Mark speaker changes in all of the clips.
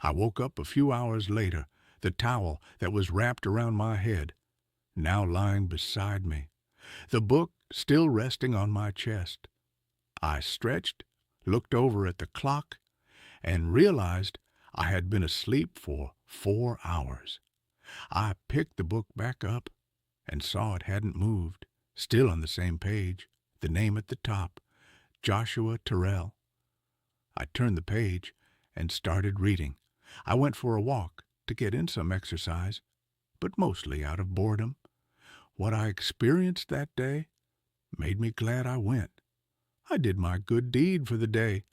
Speaker 1: I woke up a few hours later, the towel that was wrapped around my head now lying beside me, the book still resting on my chest. I stretched, looked over at the clock, and realized I had been asleep for 4 hours. I picked the book back up and saw it hadn't moved, still on the same page, the name at the top, Joshua Terrell. I turned the page and started reading. I went for a walk to get in some exercise, but mostly out of boredom. What I experienced that day made me glad I went. I did my good deed for the day.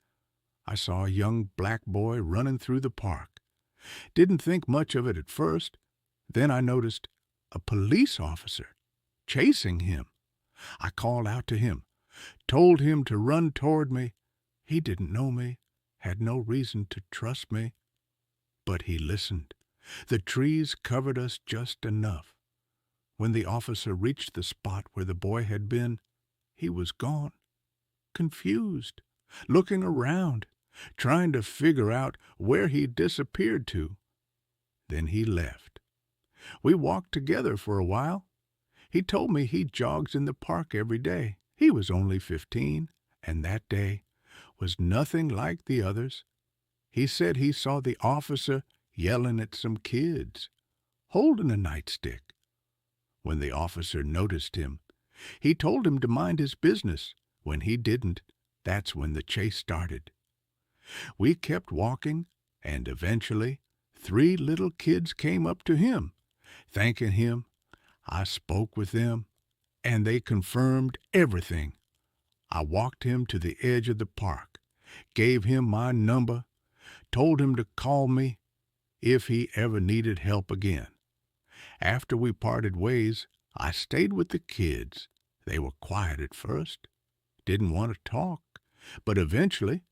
Speaker 1: I saw a young black boy running through the park. Didn't think much of it at first. Then I noticed a police officer chasing him. I called out to him, told him to run toward me. He didn't know me, had no reason to trust me. But he listened. The trees covered us just enough. When the officer reached the spot where the boy had been, he was gone, confused, looking around, trying to figure out where he disappeared to. Then he left. We walked together for a while. He told me he jogs in the park every day. He was only 15, and that day was nothing like the others. He said he saw the officer yelling at some kids, holding a nightstick. When the officer noticed him, he told him to mind his business. When he didn't, that's when the chase started. We kept walking, and eventually 3 little kids came up to him, thanking him. I spoke with them, and they confirmed everything. I walked him to the edge of the park, gave him my number, told him to call me if he ever needed help again. After we parted ways, I stayed with the kids. They were quiet at first, didn't want to talk, but eventually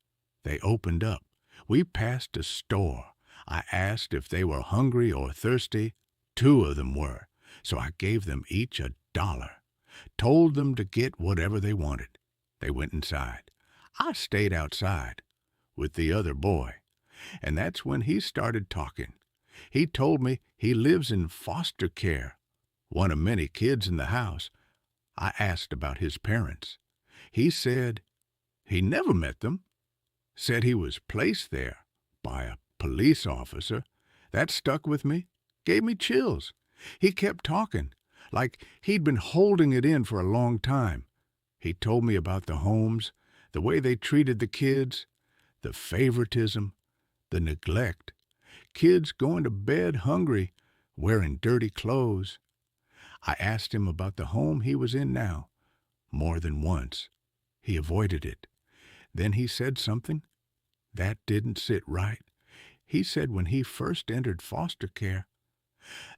Speaker 1: they opened up. We passed a store. I asked if they were hungry or thirsty. 2 of them were, so I gave them each $1, told them to get whatever they wanted. They went inside. I stayed outside with the other boy, and that's when he started talking. He told me he lives in foster care, one of many kids in the house. I asked about his parents. He said he never met them, said he was placed there by a police officer. That stuck with me, gave me chills. He kept talking, like he'd been holding it in for a long time. He told me about the homes, the way they treated the kids, the favoritism, the neglect, kids going to bed hungry, wearing dirty clothes. I asked him about the home he was in now. More than once, he avoided it. Then he said something that didn't sit right. He said when he first entered foster care,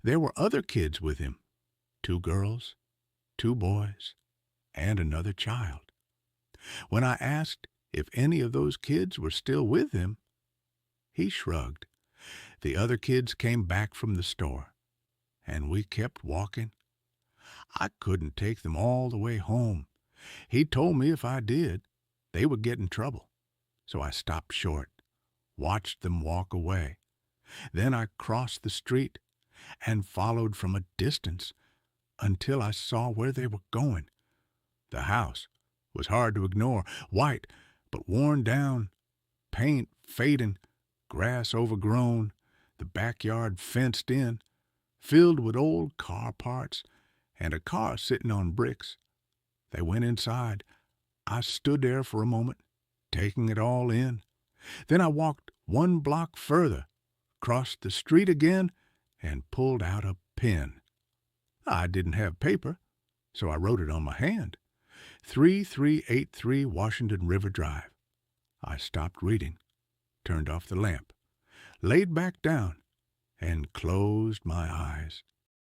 Speaker 1: there were other kids with him, 2 girls, 2 boys, and another child. When I asked if any of those kids were still with him, he shrugged. The other kids came back from the store, and we kept walking. I couldn't take them all the way home. He told me if I did, they would get in trouble. So I stopped short, watched them walk away. Then I crossed the street and followed from a distance until I saw where they were going. The house was hard to ignore, white but worn down, paint fading, grass overgrown, the backyard fenced in, filled with old car parts, and a car sitting on bricks. They went inside. I stood there for a moment, taking it all in. Then I walked 1 block further, crossed the street again, and pulled out a pen. I didn't have paper, so I wrote it on my hand. 3383 Washington River Drive. I stopped reading, turned off the lamp, laid back down, and closed my eyes.